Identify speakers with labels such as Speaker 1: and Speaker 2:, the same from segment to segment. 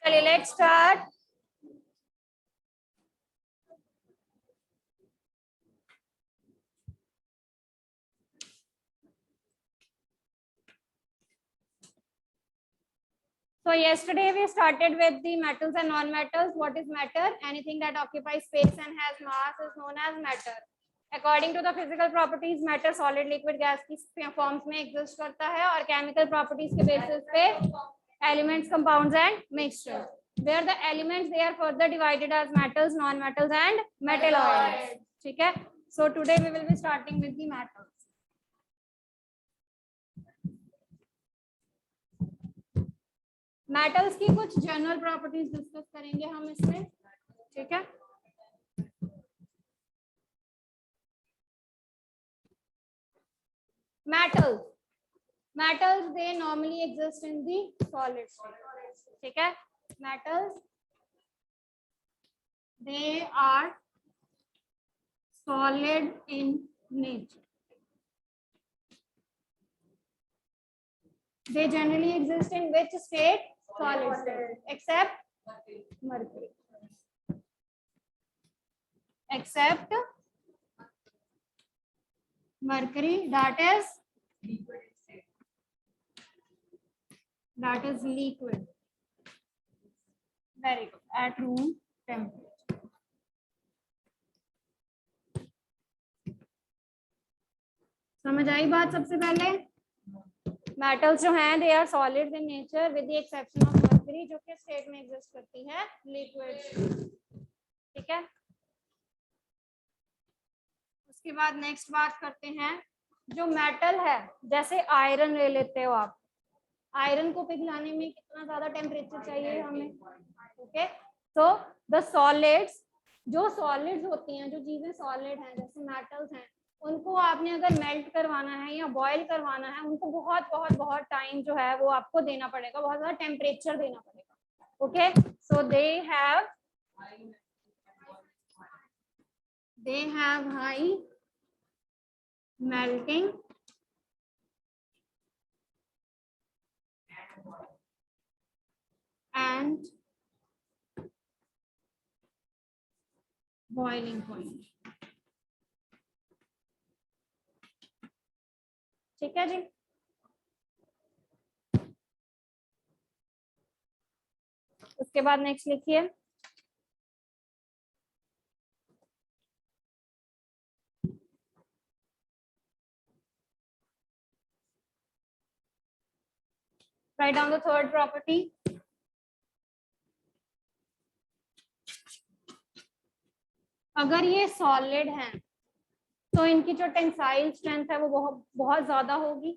Speaker 1: चलिए let's start. So yesterday we started with the metals and non-metals. What is matter? Anything that occupies space and has mass is known as matter. According to the physical properties, matter solid, liquid, gas की forms में exist करता है और chemical properties के basis पे elements, compounds and mixtures. Where the elements they are further divided as metals, non-metals and metalloids. ठीक है? So today we will be starting with the metals. Metals की कुछ जनरल प्रॉपर्टीज डिस्कस करेंगे हम इसमें, ठीक है। Metals they normally exist in the solid state, ठीक है। Metals they are solid in nature, they generally exist in which state? Solid state, except mercury. Except mercury, that is liquid. Very good. At room temperature. समझ आई बात? सबसे पहले metals जो हैं they are solid in nature with the exception of mercury, जो कि state में exist करती है लिक्विड, ठीक है। उसके बाद नेक्स्ट बात करते हैं जो मेटल है, जैसे आयरन ले लेते हो आप, आयरन को पिघलाने में कितना ज्यादा टेम्परेचर चाहिए हमें, ओके। तो द सॉलिड्स, जो सॉलिड्स होती हैं, जो चीजें सॉलिड हैं जैसे मेटल्स हैं, उनको आपने अगर मेल्ट करवाना है या बॉईल करवाना है, उनको बहुत बहुत बहुत टाइम जो है वो आपको देना पड़ेगा, बहुत ज्यादा टेम्परेचर देना पड़ेगा, okay. So they have high melting and boiling point, ठीक है जी। उसके बाद नेक्स्ट लिखिए, write down the third property. अगर ये सॉलिड हैं तो इनकी जो टेंसाइल स्ट्रेंथ है वो बहुत बहुत ज्यादा होगी।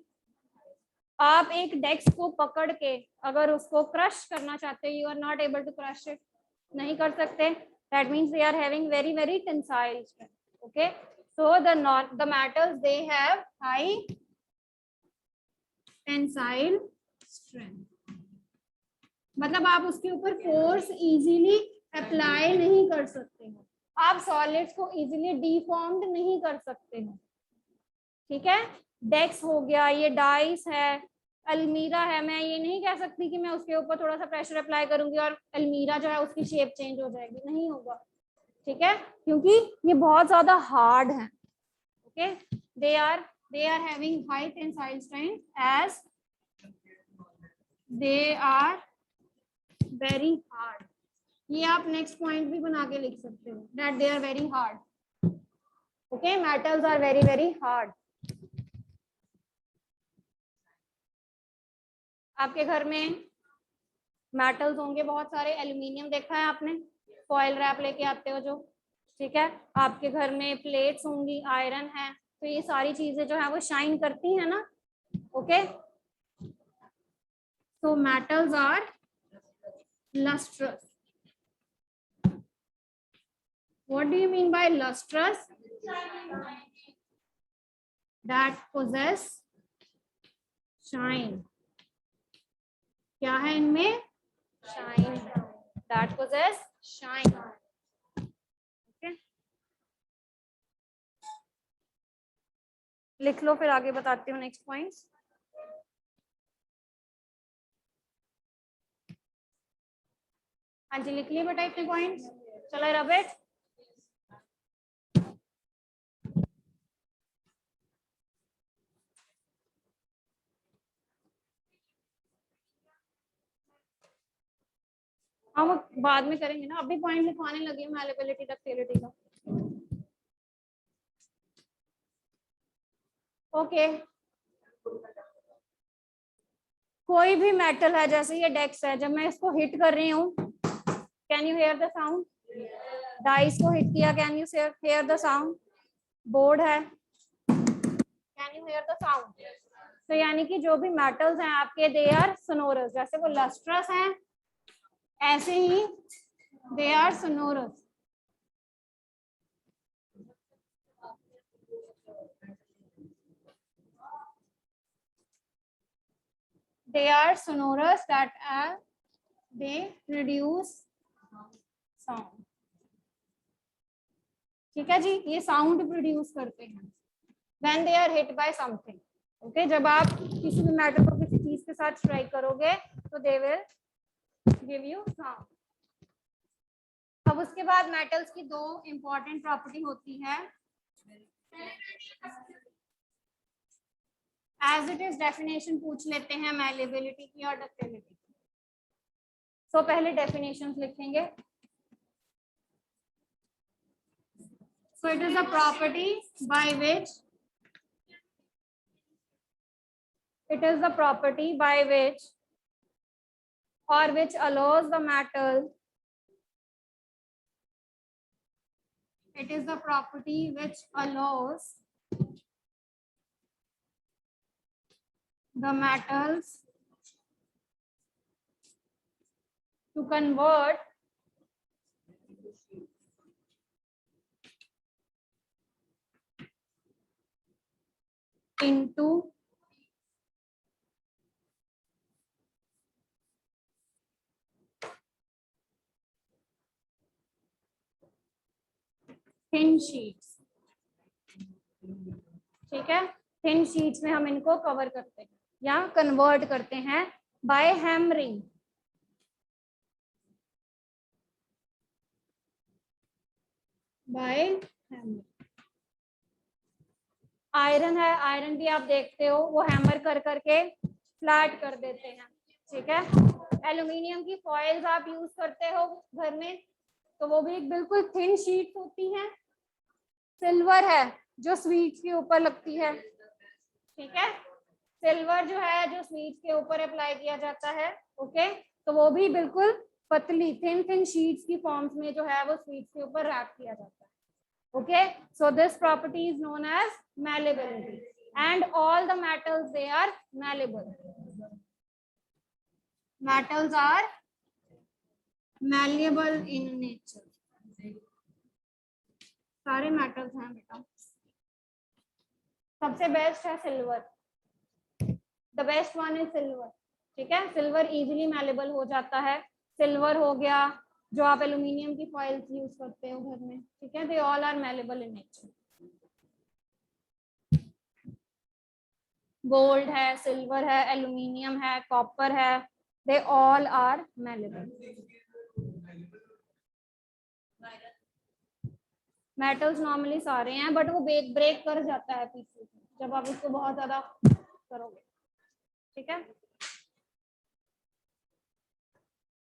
Speaker 1: आप एक डेस्क को पकड़ के अगर उसको क्रश करना चाहते हो, you are not able to crush it, नहीं कर सकते। That means they are having very very tensile strength, okay. So the metals they have high tensile strength, मतलब आप उसके ऊपर फोर्स इजीली अप्लाई नहीं कर सकते हो, आप सॉलिड्स को इजीली डिफॉर्म्ड नहीं कर सकते हो, ठीक है। डेस्क हो गया, ये डाइस है, अलमीरा है, मैं ये नहीं कह सकती कि मैं उसके ऊपर थोड़ा सा प्रेशर अप्लाई करूंगी और अलमीरा जो है उसकी शेप चेंज हो जाएगी, नहीं होगा, ठीक है, क्योंकि ये बहुत ज्यादा हार्ड है, okay. They are having high tensile strength as they are very hard. ये आप नेक्स्ट पॉइंट भी बना के लिख सकते हो, that they are very hard, okay. Metals are very very hard. आपके घर में मेटल्स होंगे बहुत सारे, एल्यूमिनियम देखा है आपने, फॉयल रैप लेके आते हो जो, ठीक है। आपके घर में प्लेट्स होंगी, आयरन है, तो ये सारी चीजें जो है वो शाइन करती है ना, ओके। तो metals are lustrous. What do you mean by lustrous? That possess shine. क्या है इनमें? Shine. That possess shine. Okay. लिख लो, फिर आगे बताती हूँ नेक्स्ट पॉइंट्स। हाँ जी, लिख लिए बेटा इतने पॉइंट्स। चलो रबिट, हम बाद में करेंगे ना, अभी पॉइंट लिखवाने लगे मैलिबिलिटी डक्टिलिटी का। ओके, कोई भी मेटल है, जैसे ये डेक्स है, जब मैं इसको हिट कर रही हूँ, can you hear the sound? Dice को हिट किया, can you hear the sound? Board है, can you hear the sound? तो यानी कि जो भी मेटल्स हैं आपके, दे आर सोनोरस। जैसे वो लस्ट्रस हैं, ऐसे ही they are sonorous. They are sonorous, that they produce sound. ठीक है जी, ये साउंड प्रोड्यूस करते हैं when they are hit by something. Okay, जब आप किसी भी मैटर को किसी चीज के साथ स्ट्राइक करोगे तो they will give you sound. अब उसके बाद मेटल्स की दो इंपॉर्टेंट प्रॉपर्टी होती है, एज इट इज डेफिनेशन पूछ लेते हैं मैलिबिलिटी की और डक्टिलिटी की। तो पहले डेफिनेशंस लिखेंगे। So it is a property by which or which allows the metal, it is the property which allows the metals to convert into thin sheets. ठीक है, थिन शीट्स में हम इनको कवर करते हैं या कन्वर्ट करते हैं by hammering. By hammering. Iron है, आयरन भी आप देखते हो वो हैमर कर करके फ्लैट कर देते हैं। ठीक है, एल्यूमिनियम की फॉइल्स आप यूज करते हो घर में, तो वो भी एक बिल्कुल थिन शीट होती है। सिल्वर है जो स्वीट्स के ऊपर लगती है। ठीक है, सिल्वर जो है जो स्वीट्स के ऊपर अप्लाई किया जाता है। ओके, तो वो भी बिल्कुल पतली थिन शीट्स की फॉर्म्स में जो है वो स्वीट्स के ऊपर रैप किया जाता है। Okay, so this property is known as malleability, and all the metals, they are malleable. Metals are malleable in nature. सारे metals हैं बेटा। सबसे बेस्ट है silver, the best one is silver. ठीक है, सिल्वर इजीली malleable हो जाता है। सिल्वर हो गया, जो आप एल्यूमिनियम की फॉइल्स यूज करते हो घर में। ठीक है, they all are malleable in nature. Gold है, सिल्वर है, एल्यूमिनियम है, कॉपर है, they all are malleable. Metals normally सारे हैं, बट वो ब्रेक कर जाता है पीसेस जब आप उसको बहुत ज्यादा करोगे। ठीक है,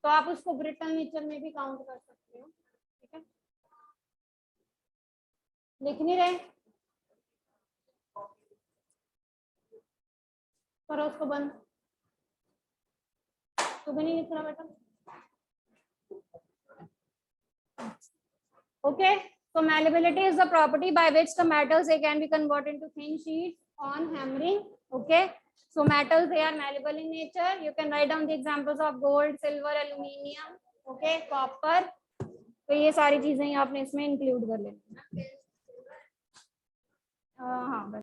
Speaker 1: तो आप उसको ब्रिटल नेचर में भी काउंट कर सकते हो। ठीक है, लिख नहीं रहे, करो उसको बंद। तो भी नहीं लिख रहा बेटा। Okay, so malleability is the property by which the metals, they can be converted into thin sheets on hammering. Okay, so metals, they are malleable in nature. You can write down the examples of gold, silver, aluminium, okay, copper. तो ये सारी चीजें ही आपने इसमें include कर लेनी। हाँ,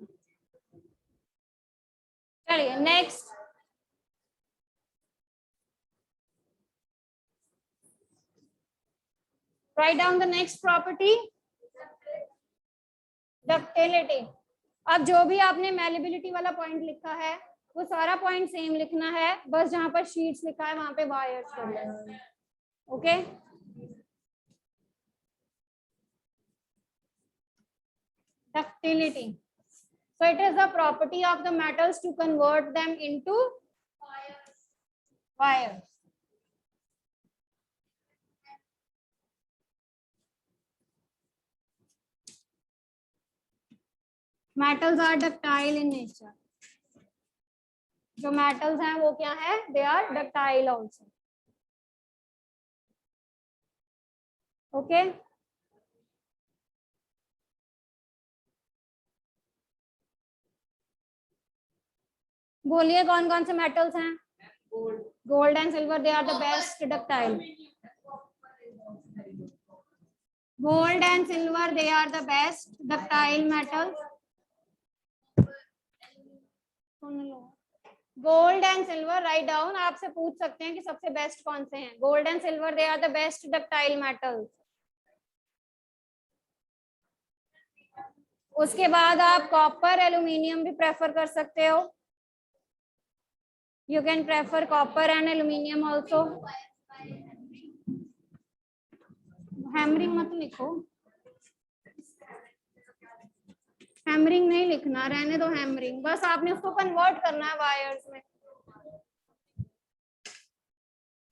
Speaker 1: चलिए next. Write down the next property, ductility. अब जो भी आपने malleability वाला पॉइंट लिखा है वो सारा पॉइंट सेम लिखना है, बस जहां पर शीट्स लिखा है वहां पे वायर्स कर लेना। Okay. Ductility. So it is the property of the metals to convert them into wires. Metals are ductile in nature. जो metals हैं वो क्या है? They are ductile also. Okay. बोलिए कौन कौन से metals हैं? Gold and silver, they are the best ductile. Gold and silver, they are the best ductile metals. Gold and silver, write down. आपसे पूछ सकते हैं कि सबसे बेस्ट कौन से हैं. Gold and silver, they are the best ductile metals. उसके बाद आप कॉपर, एल्यूमिनियम भी प्रेफर कर सकते हो. You can prefer copper and aluminium also. Hammering मत लिखो, हैमरिंग नहीं लिखना, रहने दो हैमरिंग. बस आपने उसको कन्वर्ट करना है वायर्स में.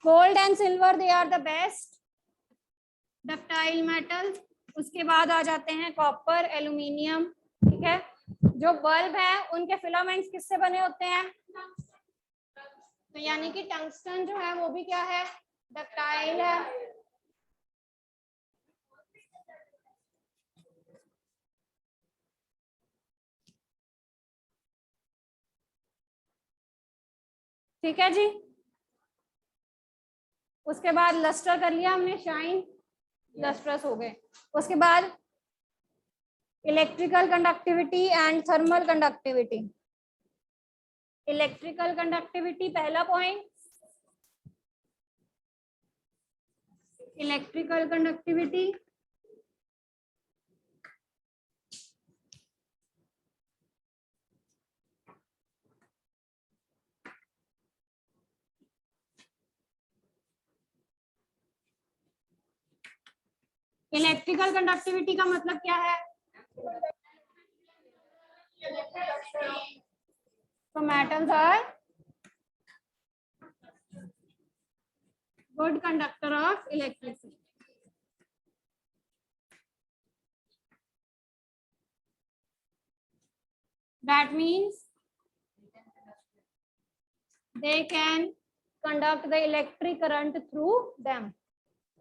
Speaker 1: Gold and silver, they are the best ductile metal. उसके बाद आ जाते हैं कॉपर, एल्यूमिनियम. ठीक है. जो बल्ब है उनके फिलामेंट्स किससे बने होते हैं? तो यानी कि टंगस्टन जो है वो भी क्या है? डक्टाइल है. ठीक है जी. उसके बाद लस्टर कर लिया हमने, शाइन, लस्ट्रस हो गए. उसके बाद electrical conductivity and thermal conductivity. Electrical conductivity पहला point. Electrical conductivity electrical conductivity का मतलब क्या है? तो metals are good conductor of electricity. That means they can conduct the electric current through them.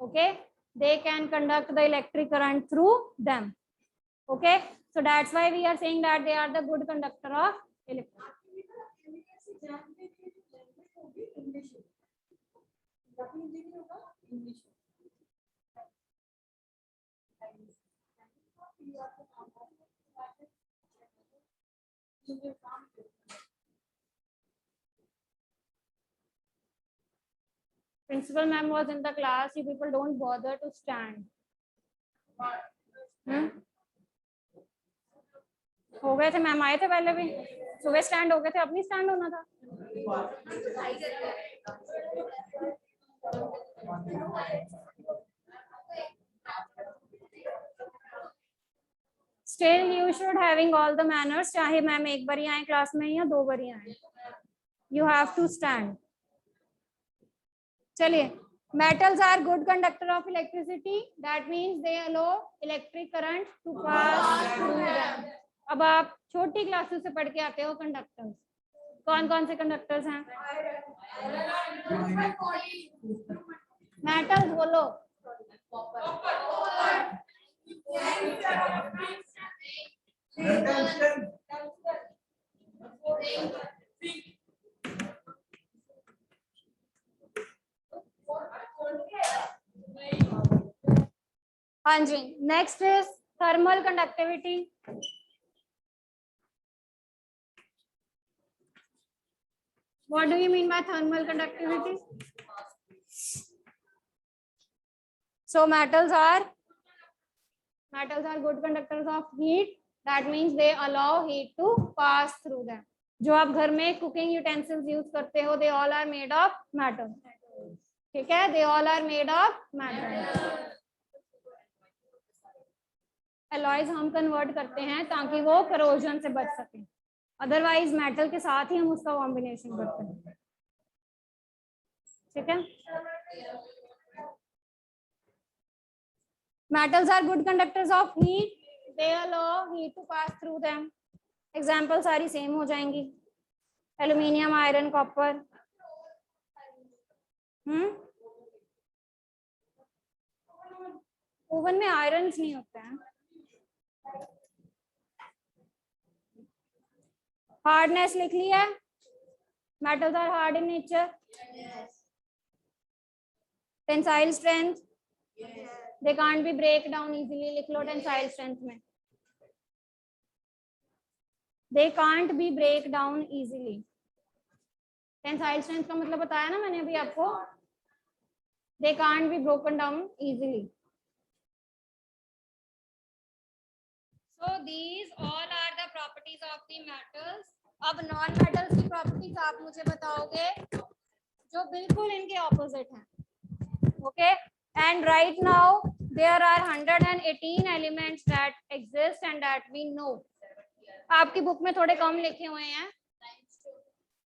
Speaker 1: Okay. They can conduct the electric current through them. Okay, so that's why we are saying that they are the good conductor of electricity. Principal ma'am was in the class. You people don't bother to stand. हो गए थे, ma'am आए थे पहले भी, सुबह stand हो गए थे, अपनी स्टैंड होना था. Still you should having all the manners. चाहे मैम एक बार आए क्लास में या दो बार आए, you have to stand. चलिए, metals are good conductor of electricity. That means they allow electric current to pass through them. अब आप छोटी क्लासेस से पढ़ के आते हो कंडक्टर्स. कौन कौन से कंडक्टर्स हैं? मेटल्स बोलो. हाँ जी. Next is thermal conductivity. What do you mean by thermal conductivity? So metals are good conductors of heat. That means they allow heat to pass through them. जो आप घर में कुकिंग यूटेंसिल्स यूज करते हो, they all are made of metal. ठीक है, they all are made of metal. Alloys हम convert करते हैं ताकि वो करोजन से बच सके, अदरवाइज मेटल के साथ ही हम उसका कॉम्बिनेशन करते हैं। ठीक है, metals are good conductors of heat, they allow heat to pass through them। Example सारी सेम हो जाएंगी, एल्यूमिनियम, आयरन, कॉपर। ओवन में आयरन नहीं होते हैं। हार्डनेस लिख लिया है, metals are hard in nature. Tensile strength, they can't be break down easily, लिख लो टेंसाइल स्ट्रेंथ में, they can't be break down easily. Tensile strength का मतलब बताया ना मैंने अभी आपको, they can't be broken down easily. So these all are the properties of the metals. अब नॉन मेटल्स की प्रॉपर्टीज आप मुझे बताओगे जो बिल्कुल इनके ऑपोजिट हैं। Okay, and right now there are 118 elements that exist and that we know. आपकी बुक में थोड़े कम लिखे हुए हैं,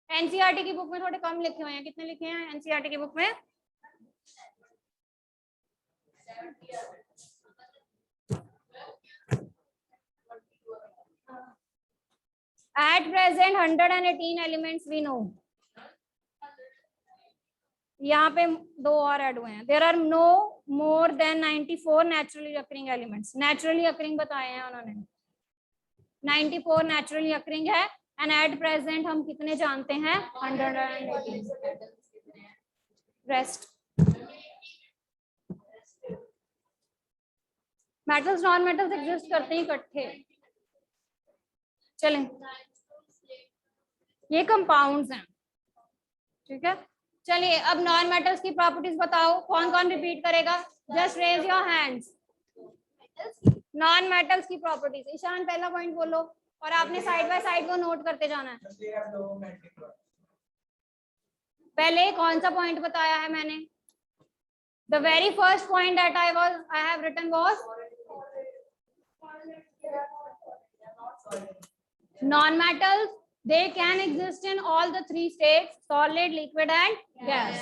Speaker 1: एनसीईआरटी की बुक में थोड़े कम लिखे हुए हैं। कितने लिखे हैं एनसीईआरटी की बुक में? At present 118 elements we know। यहाँ पे दो और ऐड हुए हैं। There are no more than 94 naturally occurring elements। naturally occurring बताए हैं उन्होंने, 94 naturally occurring है, and at present हम कितने जानते हैं? 118। Rest metals non metals exist करते हैं इकट्ठे। चलें, ये कंपाउंड्स हैं। ठीक है, चलिए अब नॉन मेटल्स की प्रॉपर्टीज बताओ। कौन कौन रिपीट करेगा? Just raise your hands. Non metals की प्रॉपर्टीज, ईशान पहला पॉइंट बोलो और आपने साइड बाय साइड वो नोट करते जाना है। पहले कौन सा पॉइंट बताया है मैंने? The very first point that I have written was non metals they can exist in all the three states, solid, liquid and gas।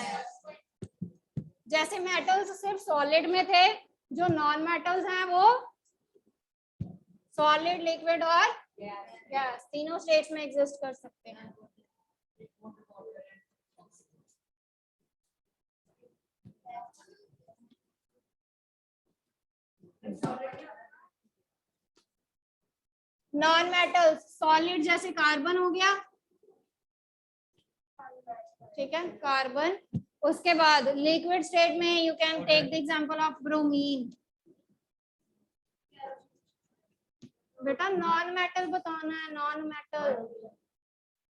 Speaker 1: जैसे मेटल्स सिर्फ सॉलिड में थे, जो नॉन मेटल्स हैं वो सॉलिड, लिक्विड और गैस तीनों स्टेट्स में एग्जिस्ट कर सकते हैं। नॉन मेटल्स सॉलिड जैसे कार्बन हो गया, ठीक है, कार्बन। उसके बाद लिक्विड स्टेट में you can take the example of bromine. बेटा नॉन मेटल बताना है, नॉन मेटल।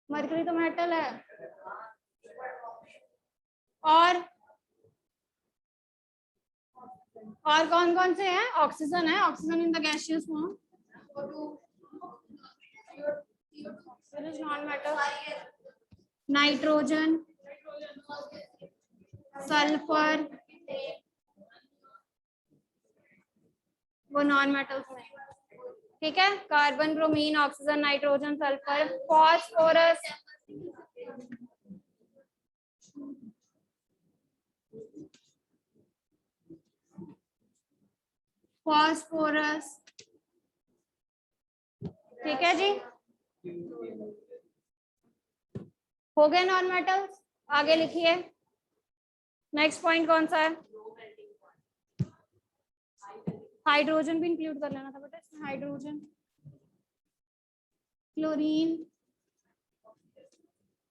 Speaker 1: मरकरी तो मेटल है। और कौन कौन से हैं? ऑक्सीजन है, oxygen in the gaseous form. Non metal, nitrogen, sulphur, वो नॉन मेटल्स में। ठीक है, carbon, bromine, oxygen, nitrogen, sulphur, phosphorus, phosphorus. ठीक है जी, हो गए नॉन मेटल्स। आगे लिखिए, नेक्स्ट पॉइंट कौन सा है? हाइड्रोजन भी इंक्लूड कर लेना था बेटा इसमें, हाइड्रोजन, क्लोरीन,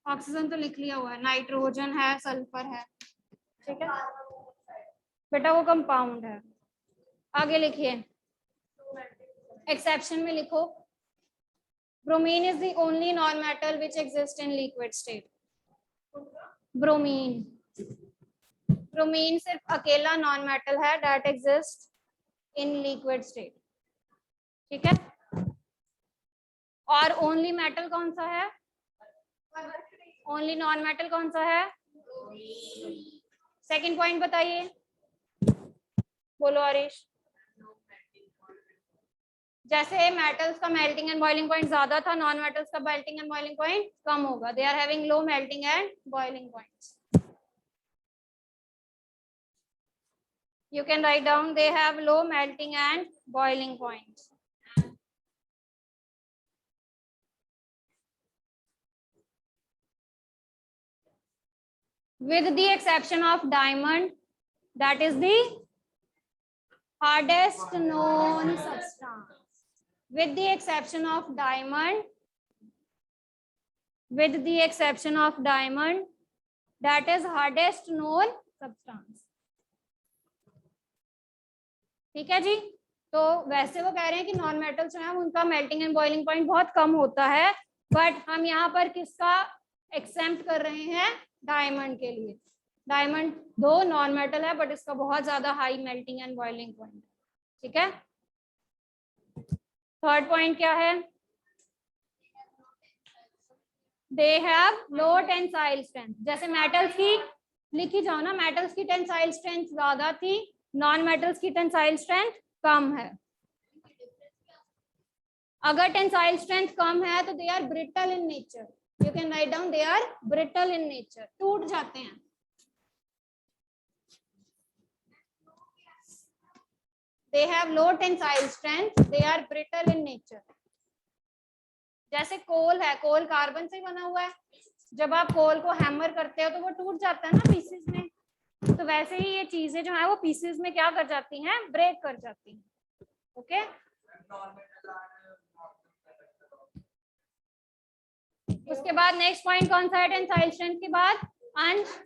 Speaker 1: ऑक्सीजन तो लिख लिया हुआ है, नाइट्रोजन है, सल्फर है। ठीक है बेटा, वो कंपाउंड है। आगे लिखिए, एक्सेप्शन में लिखो, bromine is the only non metal which exist in liquid state. Bromine, bromine सिर्फ अकेला नॉन मेटल है that exist in liquid state. ठीक है, और ओनली मेटल कौन सा है? ओनली नॉन मेटल कौन सा है? सेकंड पॉइंट बताइए, बोलो आरिश। जैसे मेटल्स का मेल्टिंग एंड बॉइलिंग पॉइंट ज्यादा था, नॉन मेटल्स का मेल्टिंग एंड बॉइलिंग पॉइंट कम होगा। They are having low melting and boiling points. You can write down they have low melting and boiling points. With the exception of diamond, that is the hardest known substance. With the exception of diamond, with the exception of diamond, that is hardest known substance. ठीक है जी। तो वैसे वो कह रहे हैं कि non metal जो है उनका मेल्टिंग एंड बॉइलिंग पॉइंट बहुत कम होता है, बट हम यहाँ पर किसका एक्सेम्प्ट कर रहे हैं, डायमंड के लिए। डायमंड दो नॉन मेटल है बट इसका बहुत ज्यादा high melting and boiling point. ठीक है, थर्ड पॉइंट क्या है, दे हैव लो टेंसाइल स्ट्रेंथ। जैसे मेटल्स की लिखी जाओ ना, मेटल्स की टेंसाइल स्ट्रेंथ ज्यादा थी, नॉन मेटल्स की टेंसाइल स्ट्रेंथ कम है। अगर टेंसाइल स्ट्रेंथ कम है तो they are brittle in nature. You can write down they are brittle in nature, टूट जाते हैं। They have low tensile strength, they are brittle in nature. जैसे कोल है, कोल कार्बन से बना हुआ है, जब आप कोल को हैमर करते हो तो वो टूट जाता है ना पीसेस में। तो वैसे ही ये चीजें जो है वो पीसेस में क्या कर जाती हैं, ब्रेक कर जाती हैं। ओके, उसके बाद नेक्स्ट पॉइंट कौन सा है, टेंसाइल स्ट्रेंथ के बाद अंश।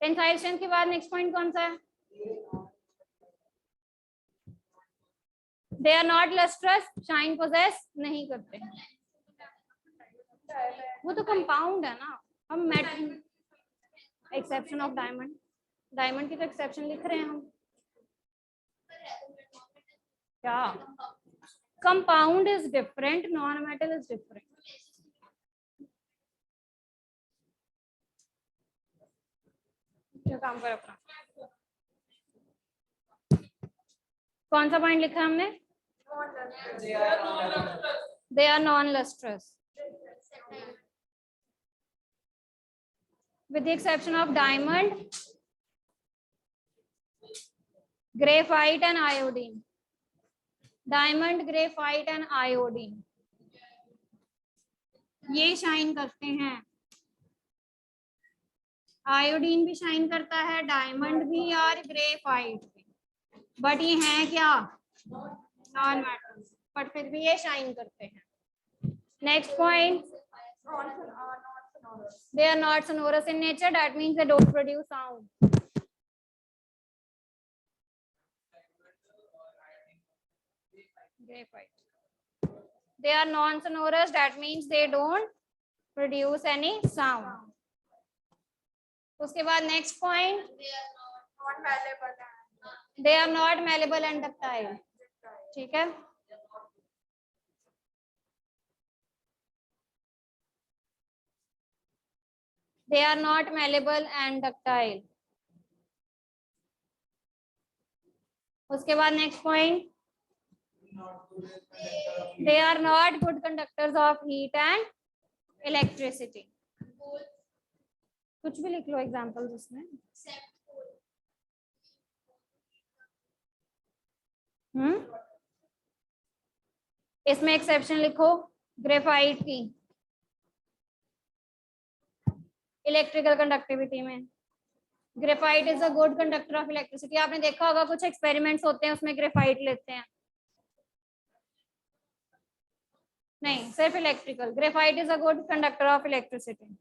Speaker 1: टेंसाइल स्ट्रेंथ के बाद नेक्स्ट पॉइंट कौन सा है, they are not lustrous, shine possess नहीं करते। वो तो कंपाउंड है ना, हम metal exception of diamond, diamond की तो एक्सेप्शन लिख रहे हैं हम। क्या compound is different, non metal is different. काम कर अपना। कौन सा पॉइंट लिखा हमने, they are non lustrous with the exception of diamond, graphite and iodine. Diamond, graphite and iodine ये शाइन करते हैं। आयोडीन भी शाइन करता है, डायमंड भी और ग्रेफाइट भी, बट ये हैं क्या, नॉन मेटल, बट फिर भी ये शाइन करते हैं। Next point, they are not sonorous in nature, that means they don't produce sound. Graphite, they are non sonorous, that means they don't produce any sound. उसके बाद next point, they are not malleable and ductile. ठीक है, they are not malleable and ductile. उसके बाद next point, they are not good conductors of heat and electricity. कुछ भी लिख लो examples उसमें। इसमें एक्सेप्शन लिखो ग्रेफाइट की इलेक्ट्रिकल कंडक्टिविटी में। Graphite is a good conductor of electricity. आपने देखा होगा कुछ एक्सपेरिमेंट्स होते हैं उसमें ग्रेफाइट लेते हैं, नहीं सिर्फ electrical. Graphite is a good conductor of electricity.